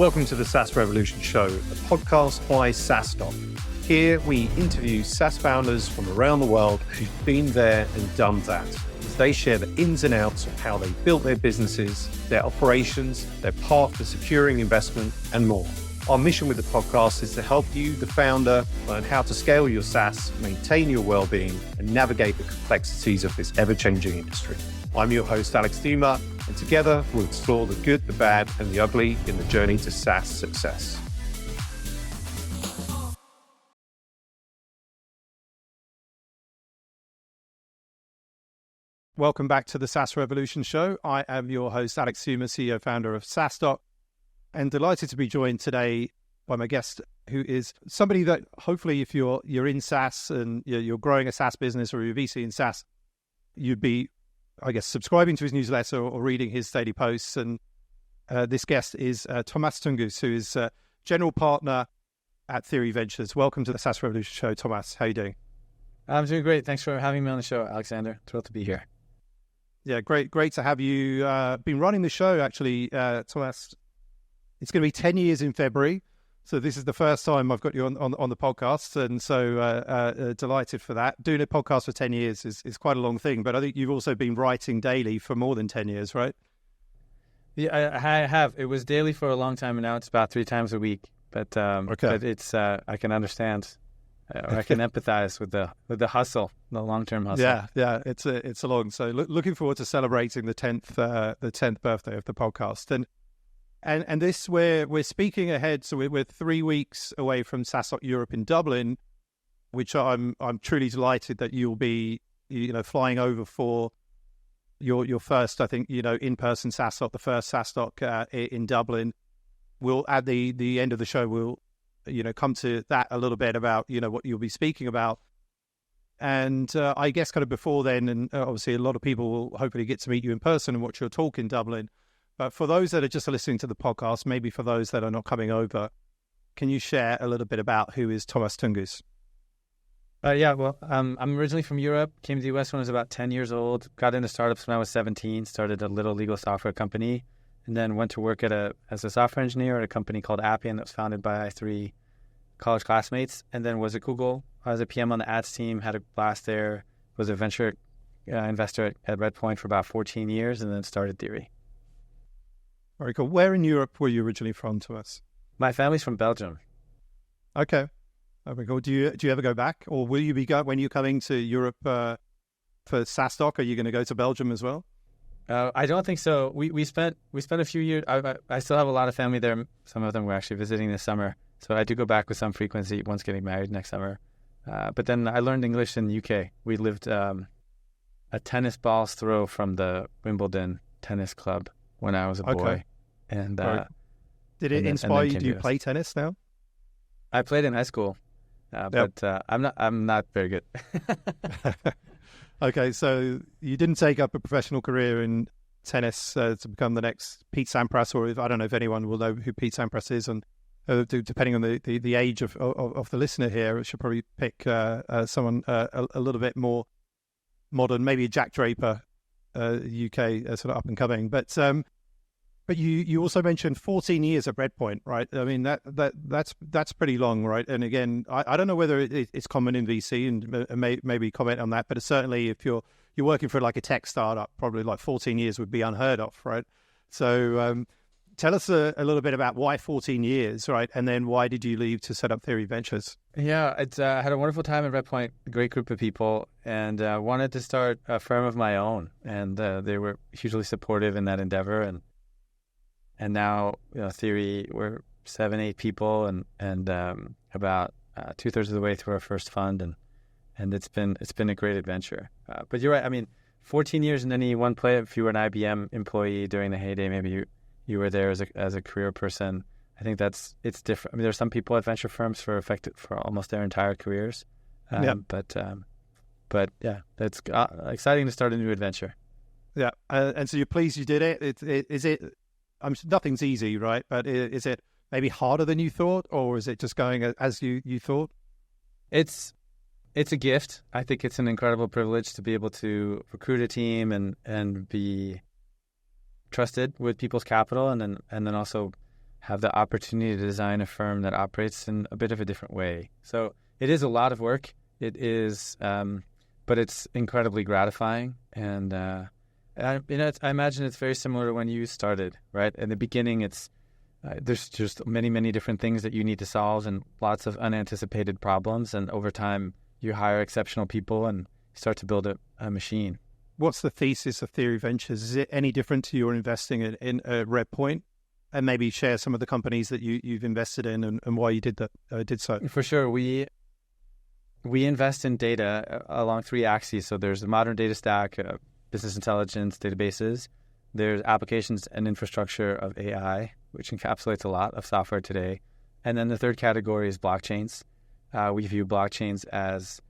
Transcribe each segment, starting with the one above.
Welcome to the SaaS Revolution Show, a podcast by SaaStock. Here we interview SaaS founders from around the world who've been there and done that, as they share the ins and outs of how they built their businesses, their operations, their path to securing investment, and more. Our mission with the podcast is to help you, the founder, learn how to scale your SaaS, maintain your well-being, and navigate the complexities of this ever-changing industry. I'm your host, Alex Theuma, and together we'll explore the good, the bad, and the ugly in the journey to SaaS success. Welcome back to the SaaS Revolution Show. I am your host, Alex Theuma, CEO, founder of SaaStock, and delighted to be joined today by my guest, who is somebody that hopefully if you're in SaaS and you're growing a SaaS business or you're VC in SaaS, you'd be, I guess, subscribing to his newsletter or reading his daily posts. And this guest is Tomasz Tunguz, who is general partner at Theory Ventures. Welcome to the SaaS Revolution Show, Tomasz. How are you doing? I'm doing great. Thanks for having me on the show, Alexander. Thrilled to be here. Yeah, great to have you. Been running the show, actually, Tomasz. It's going to be 10 years in February. So this is the first time I've got you on the podcast. And so delighted for that. Doing a podcast for 10 years is quite a long thing. But I think you've also been writing daily for more than 10 years, right? Yeah, I have. It was daily for a long time, and now it's about 3 times a week. But but it's I can understand, or I can empathize with the hustle, the long-term hustle. Yeah, it's a long. So looking forward to celebrating the 10th birthday of the podcast. And this, we're speaking ahead, so we're 3 weeks away from SaaStock Europe in Dublin, which I'm truly delighted that you'll be, flying over for your first, I think, in-person SaaStock, the first SaaStock in Dublin. We'll at the end of the show, we'll come to that a little bit about what you'll be speaking about. And I guess kind of before then, and obviously a lot of people will hopefully get to meet you in person and watch your talk in Dublin. But for those that are just listening to the podcast, maybe for those that are not coming over, can you share a little bit about who is Tomasz Tunguz? I'm originally from Europe, came to the US when I was about 10 years old, got into startups when I was 17, started a little legal software company, and then went to work as a software engineer at a company called Appian that was founded by 3 college classmates, and then was at Google. I was a PM on the ads team, had a blast there, was a venture investor at Redpoint for about 14 years, and then started Theory. Very cool. Where in Europe were you originally from, Tomasz? My family's from Belgium. Okay. Very cool. Do you ever go back, or will you be when you're coming to Europe for SaaStock? Are you going to go to Belgium as well? I don't think so. We spent a few years. I still have a lot of family there. Some of them we're actually visiting this summer, so I do go back with some frequency. Once getting married next summer, but then I learned English in the UK. We lived a tennis ball's throw from the Wimbledon tennis club when I was a boy. Okay. And did it inspire you? Do you play tennis now? I played in high school, but I'm not very good. Okay, so you didn't take up a professional career in tennis to become the next Pete Sampras, or I don't know if anyone will know who Pete Sampras is, and depending on the age of the listener here, I should probably pick someone a little bit more modern, maybe a Jack Draper, UK sort of up and coming, but you also mentioned 14 years at Redpoint, right? I mean that's pretty long, right? And again, I don't know whether it's common in VC, and maybe comment on that, but certainly if you're working for like a tech startup, probably like 14 years would be unheard of, right? So tell us a little bit about why 14 years, right? And then why did you leave to set up Theory Ventures? Yeah, I had a wonderful time at Redpoint, a great group of people, and wanted to start a firm of my own, and they were hugely supportive in that endeavor, and now, Theory, we're 7-8 people, and about 2/3 of the way through our first fund, and it's been a great adventure. But you're right. I mean, 14 years in any one play. If you were an IBM employee during the heyday, maybe you were there as a career person. I think it's different. I mean, there's some people at venture firms for almost their entire careers. But yeah, it's exciting to start a new adventure. Yeah, and so you're pleased you did it. Is it? Nothing's easy, right? But is it maybe harder than you thought, or is it just going as you thought? It's a gift. I think it's an incredible privilege to be able to recruit a team and be trusted with people's capital, and then also have the opportunity to design a firm that operates in a bit of a different way. So it is a lot of work. It is, but it's incredibly gratifying. And I imagine it's very similar to when you started, right? In the beginning, there's just many, many different things that you need to solve and lots of unanticipated problems. And over time, you hire exceptional people and start to build a machine. What's the thesis of Theory Ventures? Is it any different to your investing in Redpoint? And maybe share some of the companies that you've invested in and why you did so. For sure. We invest in data along three axes. So there's the modern data stack, business intelligence, databases. There's applications and infrastructure of AI, which encapsulates a lot of software today. And then the third category is blockchains. We view blockchains as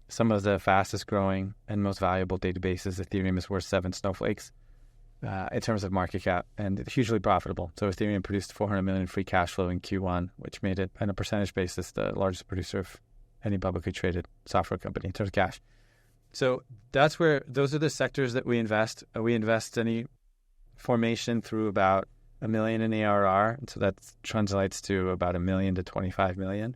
some of the fastest growing and most valuable databases. Ethereum is worth 7 snowflakes in terms of market cap, and it's hugely profitable. So Ethereum produced $400 million free cash flow in Q1, which made it, on a percentage basis, the largest producer of any publicly traded software company in terms of cash. So those are the sectors that we invest. We invest any formation through about $1 million in ARR. So that translates to about $1 million to $25 million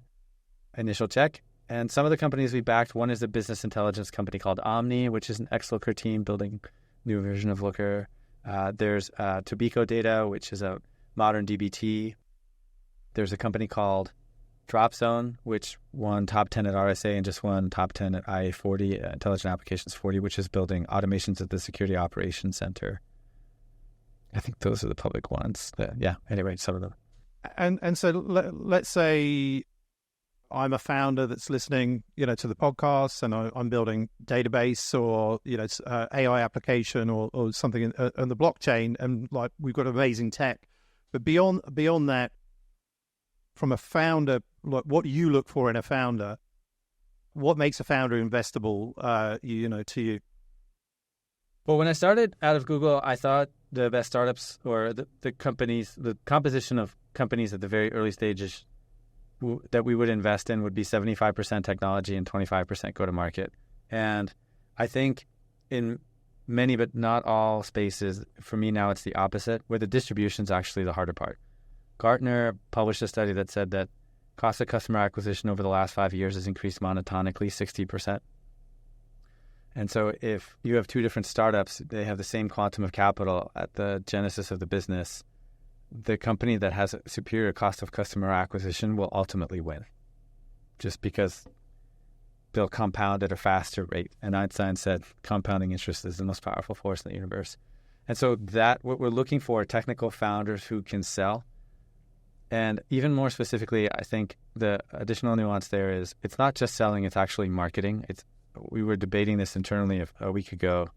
initial check. And some of the companies we backed, one is a business intelligence company called Omni, which is an ex-Looker team building a new version of Looker. There's Tobacco Data, which is a modern DBT. There's a company called Dropzone, which won top 10 at RSA and just won top 10 at IA40, Intelligent Applications 40, which is building automations at the Security Operations Center. I think those are the public ones. Anyway, some of them. And so let's say I'm a founder that's listening, to the podcast, and I'm building database or AI application or something on the blockchain, and like we've got amazing tech. But beyond that, from a founder, like what do you look for in a founder? What makes a founder investable? To you. Well, when I started out of Google, I thought the best startups or the companies, the composition of companies at the very early stages that we would invest in would be 75% technology and 25% go-to-market. And I think in many, but not all spaces, for me now it's the opposite, where the distribution is actually the harder part. Gartner published a study that said that cost of customer acquisition over the last 5 years has increased monotonically 60%. And so if you have two different startups, they have the same quantum of capital at the genesis of the business, the company that has a superior cost of customer acquisition will ultimately win, just because they'll compound at a faster rate. And Einstein said compounding interest is the most powerful force in the universe. And so what we're looking for are technical founders who can sell. And even more specifically, I think the additional nuance there is it's not just selling, it's actually marketing. We were debating this internally a week ago,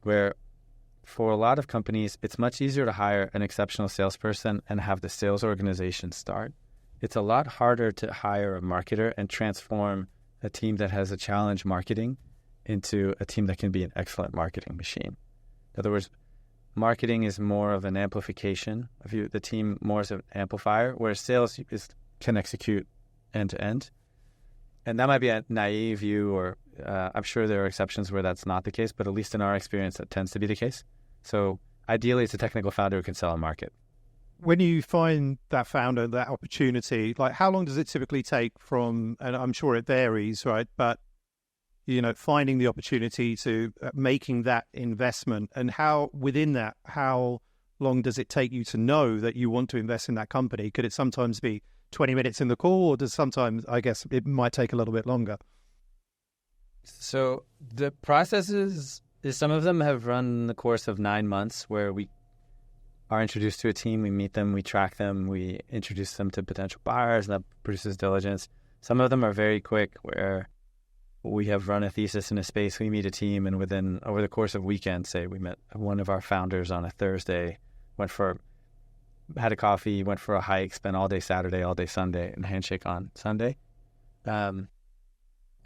where for a lot of companies, it's much easier to hire an exceptional salesperson and have the sales organization start. It's a lot harder to hire a marketer and transform a team that has a challenge marketing into a team that can be an excellent marketing machine. In other words, marketing is more of an amplification of you, the team more as an amplifier, whereas sales can execute end to end. And that might be a naive view, or I'm sure there are exceptions where that's not the case, but at least in our experience, that tends to be the case. So ideally, it's a technical founder who can sell a market. When you find that founder, that opportunity, like how long does it typically take from, and I'm sure it varies, right? But, finding the opportunity to making that investment, and how within that, how long does it take you to know that you want to invest in that company? Could it sometimes be 20 minutes in the call, or does sometimes, I guess, it might take a little bit longer? So the processes, some of them have run in the course of 9 months, where we are introduced to a team, we meet them, we track them, we introduce them to potential buyers, and that produces diligence. Some of them are very quick, where we have run a thesis in a space, we meet a team, and over the course of weekends, say we met one of our founders on a Thursday, had a coffee, went for a hike, spent all day Saturday, all day Sunday, and handshake on Sunday. And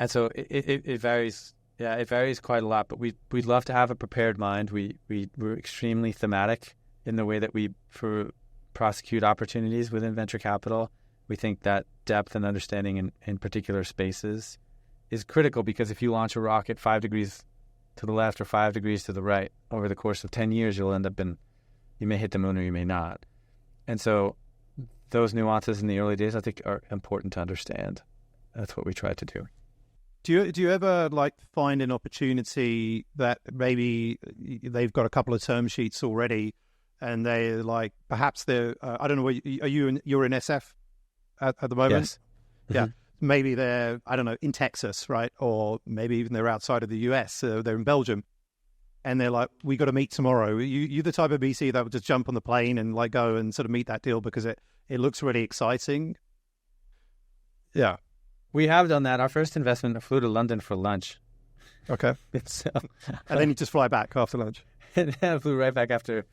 so it varies. Yeah, it varies quite a lot, but we'd love to have a prepared mind. We're extremely thematic in the way that we prosecute opportunities within venture capital. We think that depth and understanding in particular spaces is critical, because if you launch a rocket 5 degrees to the left or 5 degrees to the right over the course of 10 years, you may hit the moon or you may not. And so those nuances in the early days, I think, are important to understand. That's what we try to do. Do you ever like find an opportunity that maybe they've got a couple of term sheets already, and they like perhaps they're I don't know, you're in SF at the moment? Yes. Yeah. Maybe they're, I don't know, in Texas, right? Or maybe even they're outside of the US, they're in Belgium. And they're like, we got to meet tomorrow. You the type of VC that would just jump on the plane and like go and sort of meet that deal because it looks really exciting. Yeah. We have done that. Our first investment, I flew to London for lunch. Okay. And then you just fly back after lunch. And then I flew right back after.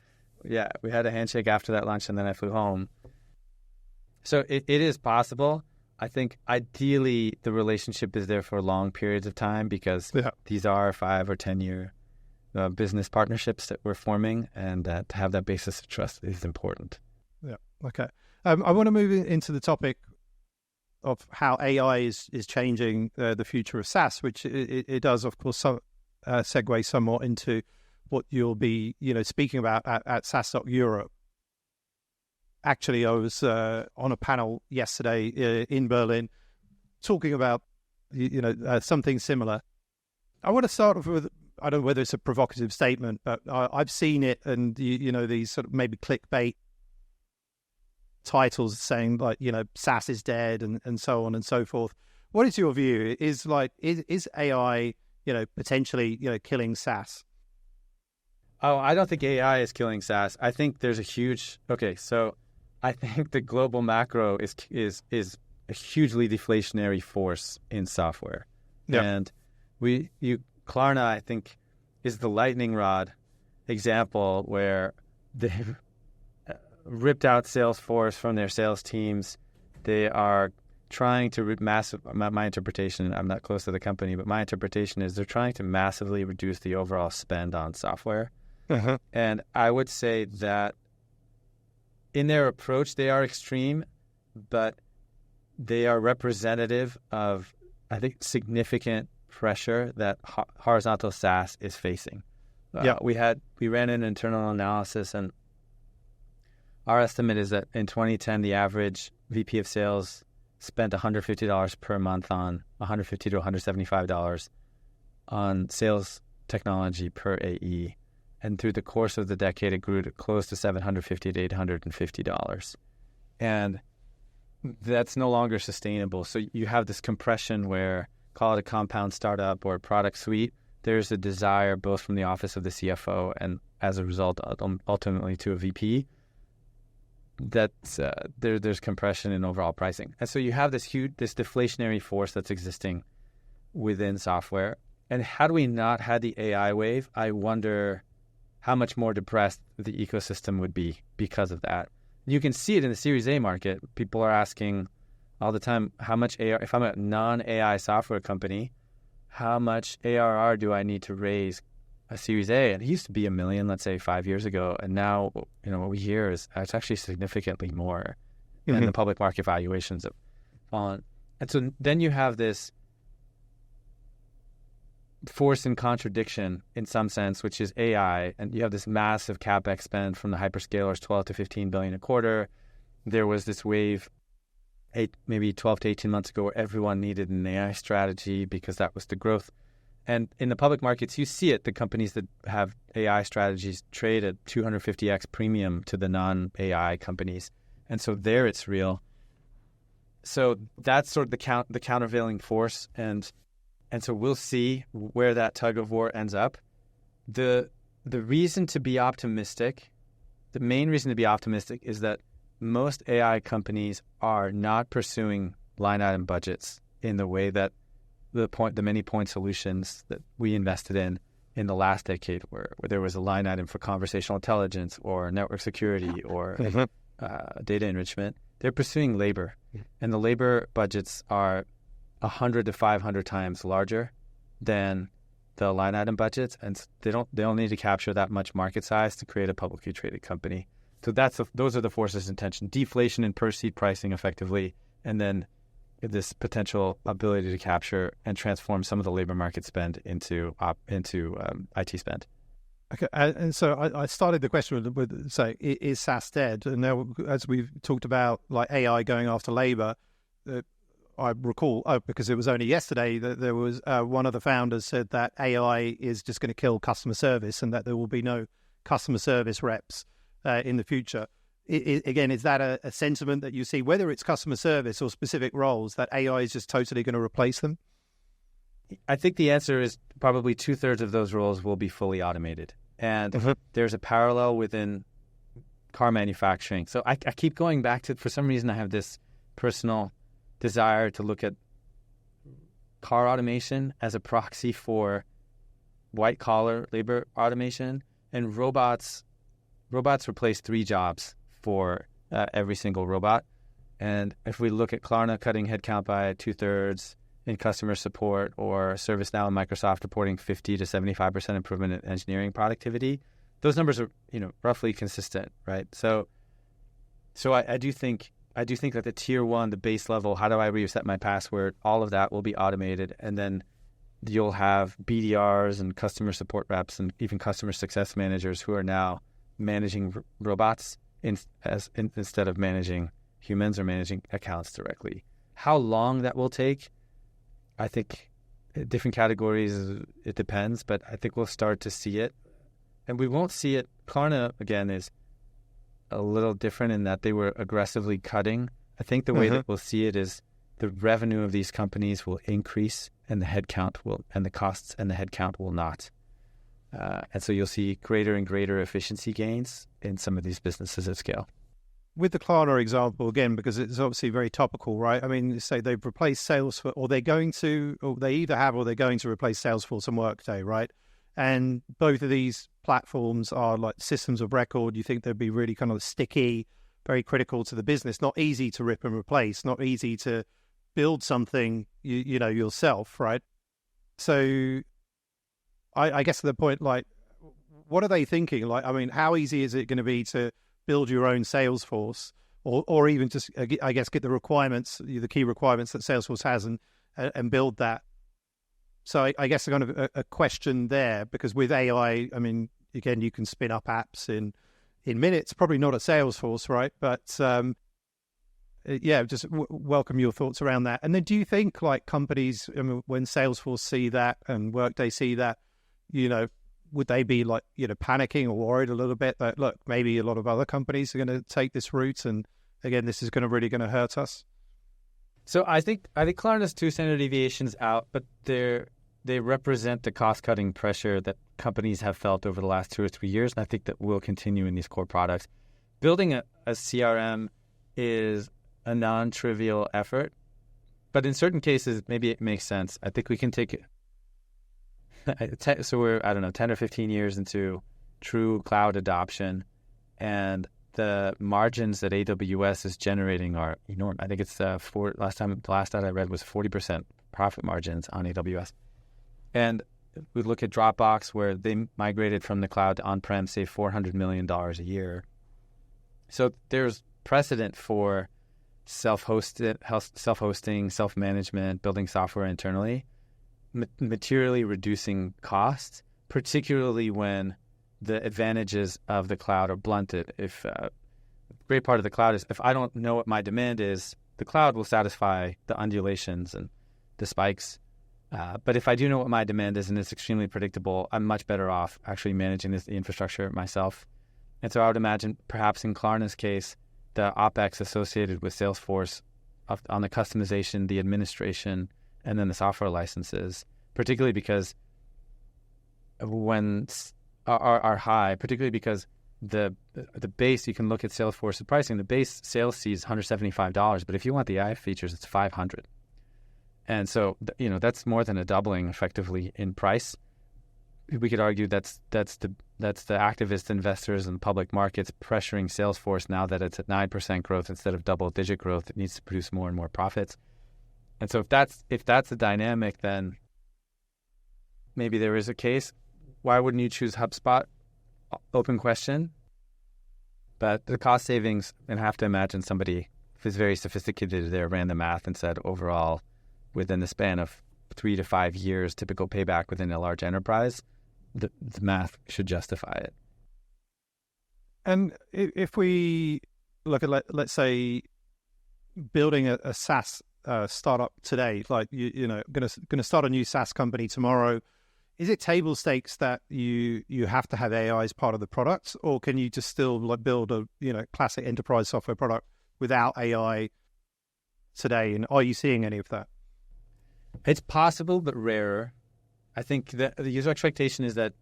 Yeah, we had a handshake after that lunch, and then I flew home. So it is possible. I think ideally the relationship is there for long periods of time because these are 5 or 10 year business partnerships that we're forming, and that to have that basis of trust is important. Yeah. Okay. I want to move into the topic of how AI is changing the future of SaaS, which it does, of course, segue somewhat into what you'll be, speaking about at SaaStock Europe. Actually, I was on a panel yesterday in Berlin talking about, something similar. I want to start off with, I don't know whether it's a provocative statement, but I've seen it, and these sort of maybe clickbait titles saying like, SaaS is dead and so on and so forth. What is your view? Is AI, potentially, killing SaaS? Oh, I don't think AI is killing SaaS. I think there's I think the global macro is a hugely deflationary force in software. Yeah. And Klarna, I think, is the lightning rod example where they've ripped out Salesforce from their sales teams. They are trying to my interpretation, I'm not close to the company, but my interpretation is they're trying to massively reduce the overall spend on software. Uh-huh. And I would say that in their approach, they are extreme, but they are representative of, I think, significant pressure that horizontal SaaS is facing. We ran an internal analysis, and our estimate is that in 2010, the average VP of sales spent $150 per month on $150 to $175 on sales technology per AE. And through the course of the decade, it grew to close to $750 to $850. And that's no longer sustainable. So you have this compression where, call it a compound startup or a product suite, there's a desire both from the office of the CFO and as a result, ultimately to a VP, that there's compression in overall pricing. And so you have this deflationary force that's existing within software. And had we not had the AI wave, I wonder how much more depressed the ecosystem would be because of that. You can see it in the Series A market. People are asking all the time, how much ARR, if I'm a non-AI software company, how much ARR do I need to raise a Series A? And it used to be $1 million, let's say 5 years ago. And now, what we hear is it's actually significantly more. Mm-hmm. And the public market valuations have fallen. And so then you have this force in contradiction in some sense, which is AI, and you have this massive capex spend from the hyperscalers, 12 to 15 billion a quarter. There was this wave maybe 12 to 18 months ago where everyone needed an AI strategy because that was the growth. And in the public markets, you see it. The companies that have AI strategies trade at 250x premium to the non-AI companies. And so there it's real. So that's sort of the countervailing force. And so we'll see where that tug of war ends up. The reason to be optimistic, the main reason to be optimistic is that most AI companies are not pursuing line item budgets in the way that the many point solutions that we invested in the last decade where there was a line item for conversational intelligence or network security or data enrichment. They're pursuing labor, and the labor budgets are 100 to 500 times larger than the line item budgets, and they don't need to capture that much market size to create a publicly traded company. So those are the forces in tension: deflation in per seat pricing, effectively, and then this potential ability to capture and transform some of the labor market spend into IT spend. Okay, and so I started the question with say, is SaaS dead? And now, as we've talked about, like AI going after labor, I recall, because it was only yesterday that there was one of the founders said that AI is just going to kill customer service and that there will be no customer service reps in the future. Again, is that a sentiment that you see, whether it's customer service or specific roles, that AI is just totally going to replace them? I think the answer is probably 2/3 of those roles will be fully automated. And there's a parallel within car manufacturing. So I keep going back to, for some reason, I have this personal desire to look at car automation as a proxy for white-collar labor automation. And robots replace 3 jobs for every single robot. And if we look at Klarna cutting headcount by 2/3, in customer support, or ServiceNow and Microsoft reporting 50 to 75% improvement in engineering productivity, those numbers are, roughly consistent, right? So I do think that the tier 1, the base level, how do I reset my password, all of that will be automated, and then you'll have BDRs and customer support reps and even customer success managers who are now managing robots instead of managing humans or managing accounts directly. How long that will take, I think different categories, it depends, but I think we'll start to see it. And we won't see it. Klarna, again, is a little different in that they were aggressively cutting. I think the way that we'll see it is the revenue of these companies will increase and the headcount will, and the costs and the headcount will not. And so you'll see greater and greater efficiency gains in some of these businesses at scale. With the Klarna example, again, because it's obviously very topical, right? I mean, say they've replaced Salesforce, or they're going to, or they either have or they're going to replace Salesforce and Workday, right? And both of these platforms are like systems of record. You think they'd be really kind of sticky, very critical to the business, not easy to rip and replace, not easy to build something, you know, yourself, right? So I guess to the point, like, what are they thinking? Like, I mean, how easy is it going to be to build your own Salesforce, or even just, I guess, get the requirements, the key requirements that Salesforce has, and build that? So I guess kind of a question there, because with AI, I mean, again, you can spin up apps in minutes, probably not at Salesforce, right? But yeah, just welcome your thoughts around that. And then do you think, like, companies, I mean, when Salesforce see that and Workday see that, you know, would they be like, you know, panicking or worried a little bit that, look, maybe a lot of other companies are going to take this route, and again, this is really going to hurt us? So I think Klarna's 2 standard deviations out, but they represent the cost-cutting pressure that companies have felt over the last 2 or 3 years, and I think that will continue in these core products. Building a CRM is a non-trivial effort, but in certain cases, maybe it makes sense. I think we can take it. So we're, 10 or 15 years into true cloud adoption, and the margins that AWS is generating are enormous. I think it's the last that I read was 40% profit margins on AWS. And we look at Dropbox, where they migrated from the cloud to on-prem, save $400 million a year. So there's precedent for self-hosting, self-management, building software internally, materially reducing costs, particularly when the advantages of the cloud are blunted. If a great part of the cloud is, if I don't know what my demand is, the cloud will satisfy the undulations and the spikes. But if I do know what my demand is and it's extremely predictable, I'm much better off actually managing the infrastructure myself. And so I would imagine, perhaps in Klarna's case, the OpEx associated with Salesforce on the customization, the administration, and then the software licenses, particularly because are high, particularly because the base, you can look at Salesforce's pricing, the base sales fee is $175, but if you want the AI features, it's $500. And so, you know, that's more than a doubling effectively in price. We could argue that's the activist investors in the public markets pressuring Salesforce now that it's at 9% growth instead of double-digit growth. It needs to produce more and more profits. And so if that's the dynamic, then maybe there is a case. Why wouldn't you choose HubSpot? Open question. But the cost savings, and I have to imagine somebody who's very sophisticated there ran the math and said overall, within the span of 3 to 5 years, typical payback within a large enterprise, the math should justify it. And if we look at, let's say, building a SaaS startup today, like you know, going to start a new SaaS company tomorrow, is it table stakes that you have to have AI as part of the product, or can you just still like build a classic enterprise software product without AI today? And are you seeing any of that? It's possible, but rarer. I think the user expectation is that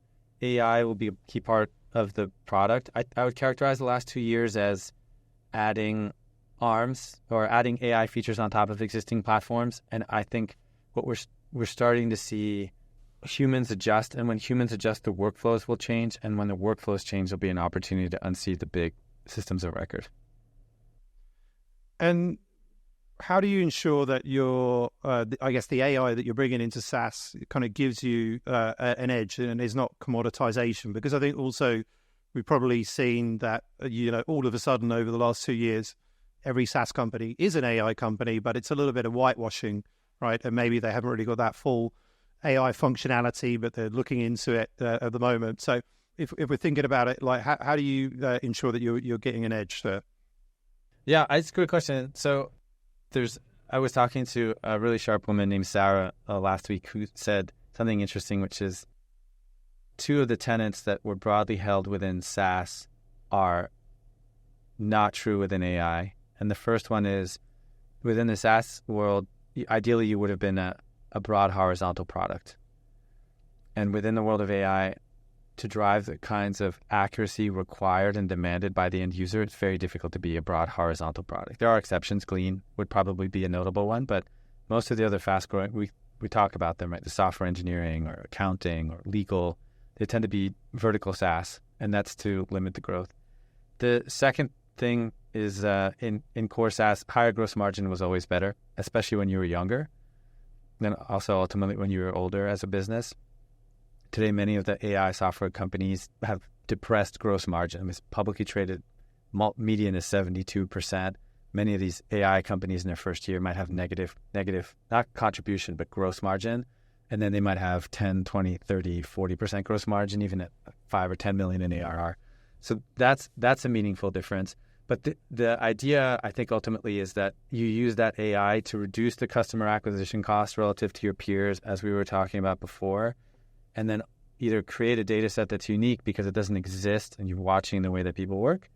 AI will be a key part of the product. I would characterize the last 2 years as adding arms or adding AI features on top of existing platforms. And I think what we're starting to see, humans adjust, and when humans adjust, the workflows will change. And when the workflows change, there'll be an opportunity to unseat the big systems of record. And how do you ensure that your, I guess, the AI that you're bringing into SaaS kind of gives you an edge and is not commoditization? Because I think also we've probably seen that, all of a sudden over the last 2 years, every SaaS company is an AI company, but it's a little bit of whitewashing, right? And maybe they haven't really got that full AI functionality, but they're looking into it at the moment. So if we're thinking about it, like how do you ensure that you're getting an edge there? Yeah, it's a good question. So I was talking to a really sharp woman named Sarah last week who said something interesting, which is 2 of the tenets that were broadly held within SaaS are not true within AI. And the first one is, within the SaaS world, ideally you would have been a broad horizontal product. And within the world of AI, to drive the kinds of accuracy required and demanded by the end user, it's very difficult to be a broad horizontal product. There are exceptions. Glean would probably be a notable one, but most of the other fast-growing, we talk about them, right? The software engineering or accounting or legal, they tend to be vertical SaaS, and that's to limit the growth. The second thing is in core SaaS, higher gross margin was always better, especially when you were younger, then also ultimately when you were older as a business. Today, many of the AI software companies have depressed gross margin. It's publicly traded, median is 72%. Many of these AI companies in their first year might have negative, not contribution, but gross margin. And then they might have 10, 20, 30, 40% gross margin, even at 5 or 10 million in ARR. So that's a meaningful difference. But the idea, I think, ultimately is that you use that AI to reduce the customer acquisition cost relative to your peers, as we were talking about before, and then either create a data set that's unique because it doesn't exist and you're watching the way that people work,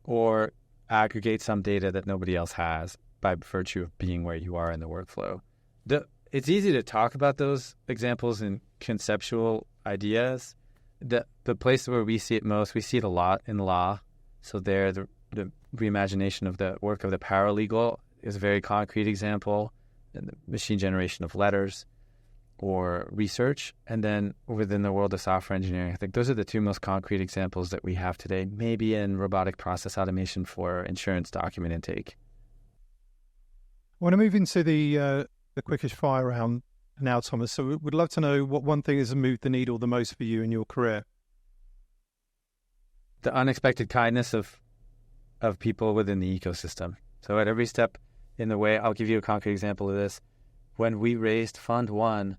or aggregate some data that nobody else has by virtue of being where you are in the workflow. It's easy to talk about those examples in conceptual ideas. The place where we see it most, we see it a lot in law. So there, the reimagination of the work of the paralegal is a very concrete example, and the machine generation of letters or research. And then within the world of software engineering, I think those are the 2 most concrete examples that we have today, maybe in robotic process automation for insurance document intake. I want to move into the quickish fire round now, Thomas. So we'd love to know what one thing has moved the needle the most for you in your career. The unexpected kindness of people within the ecosystem. So at every step in the way, I'll give you a concrete example of this. When we raised Fund 1,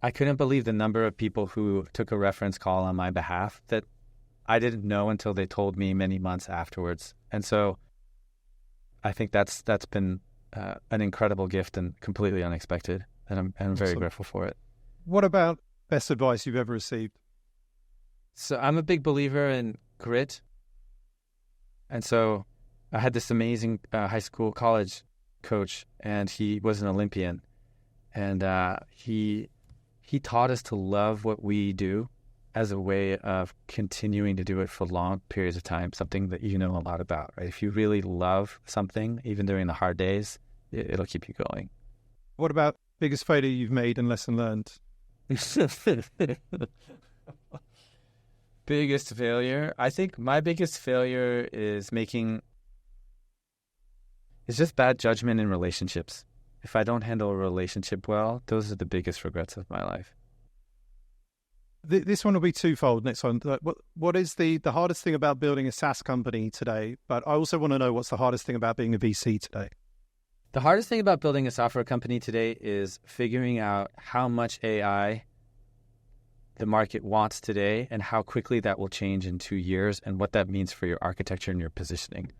I couldn't believe the number of people who took a reference call on my behalf that I didn't know until they told me many months afterwards. And so I think that's been an incredible gift and completely unexpected. And I'm very grateful for it. What about best advice you've ever received? So I'm a big believer in grit. And so I had this amazing college coach, and he was an Olympian. And he taught us to love what we do as a way of continuing to do it for long periods of time, something that you know a lot about, right? If you really love something, even during the hard days, it'll keep you going. What about biggest failure you've made and lesson learned? Biggest failure? I think my biggest failure is just bad judgment in relationships. If I don't handle a relationship well, those are the biggest regrets of my life. This one will be twofold. Next one. What is the hardest thing about building a SaaS company today? But I also want to know what's the hardest thing about being a VC today? The hardest thing about building a software company today is figuring out how much AI the market wants today and how quickly that will change in 2 years and what that means for your architecture and your positioning.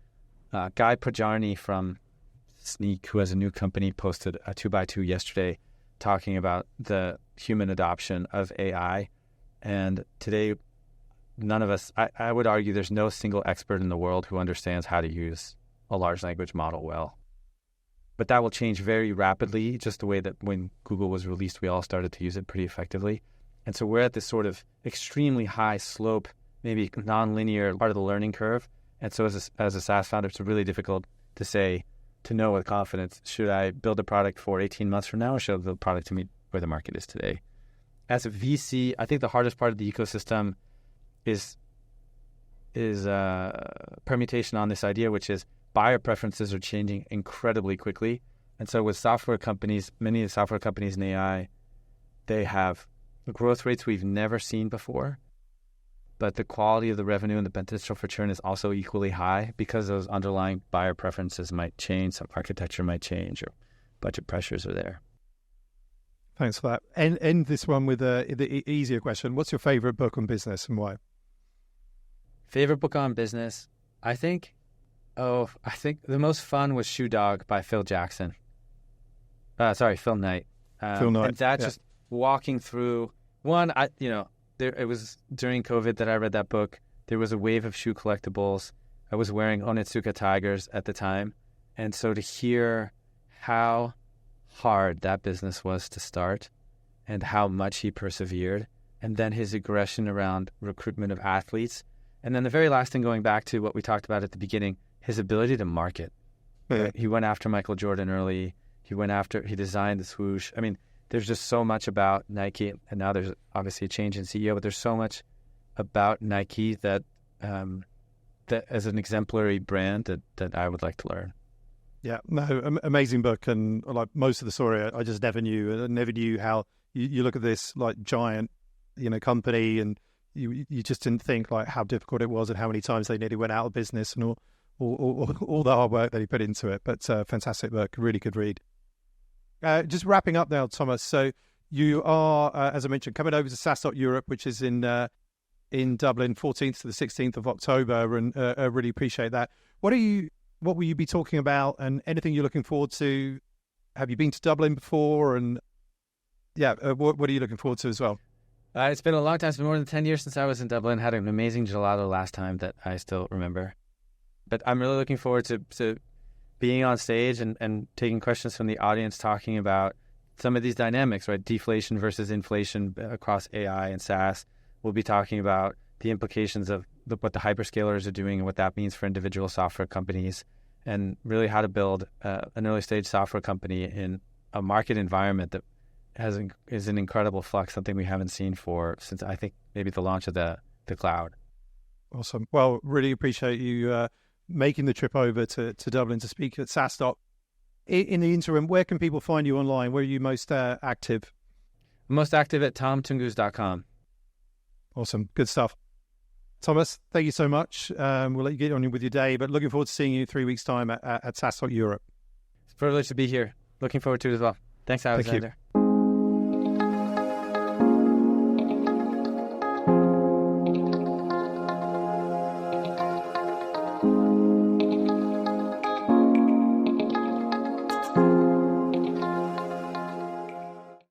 Guy Pajarni from Sneak, who has a new company, posted a 2x2 yesterday talking about the human adoption of AI. And today, none of us, I would argue there's no single expert in the world who understands how to use a large language model well. But that will change very rapidly, just the way that when Google was released, we all started to use it pretty effectively. And so we're at this sort of extremely high slope, maybe non-linear part of the learning curve. And so as a SaaS founder, it's really difficult to know with confidence, should I build a product for 18 months from now, or should I build a product to meet where the market is today? As a VC, I think the hardest part of the ecosystem is permutation on this idea, which is buyer preferences are changing incredibly quickly. And so with software companies, many of the software companies in AI, they have growth rates we've never seen before, but the quality of the revenue and the potential for churn is also equally high because those underlying buyer preferences might change, some architecture might change, or budget pressures are there. Thanks for that. End this one with the easier question. What's your favorite book on business and why? Favorite book on business? I think the most fun was Shoe Dog by Phil Knight. Phil Knight. And that's just walking through it was during COVID that I read that book. There was a wave of shoe collectibles. I was wearing Onitsuka Tigers at the time. And so to hear how hard that business was to start and how much he persevered, and then his aggression around recruitment of athletes. And then the very last thing, going back to what we talked about at the beginning, his ability to market. Yeah. Right? He went after Michael Jordan early. He designed the swoosh. I mean, there's just so much about Nike, and now there's obviously a change in CEO, but there's so much about Nike that as an exemplary brand that I would like to learn. Yeah, no, amazing book, and like most of the story, I just never knew how you look at this like giant, company, and you just didn't think like how difficult it was and how many times they nearly went out of business and all the hard work that he put into it. But fantastic book, really good read. Just wrapping up now, Tomasz. So you are, as I mentioned, coming over to SaaStock Europe, which is in Dublin, 14th to the 16th of October, and I really appreciate that. What will you be talking about, and anything you're looking forward to? Have you been to Dublin before? And what are you looking forward to as well? It's been a long time. It's been more than 10 years since I was in Dublin. Had an amazing gelato last time that I still remember. But I'm really looking forward to being on stage and taking questions from the audience, talking about some of these dynamics, right? Deflation versus inflation across AI and SaaS. We'll be talking about the implications of what the hyperscalers are doing and what that means for individual software companies, and really how to build an early stage software company in a market environment that is an incredible flux, something we haven't seen since I think maybe the launch of the cloud. Awesome. Well, really appreciate you making the trip over to Dublin to speak at SaaStock. In the interim, where can people find you online? Where are you most active? I'm most active at tomtunguz.com. Awesome. Good stuff. Tomasz, thank you so much. We'll let you get on with your day, but looking forward to seeing you in 3 weeks' time at SaaStock Europe. It's a privilege to be here. Looking forward to it as well. Thanks, Alexander. Thank you.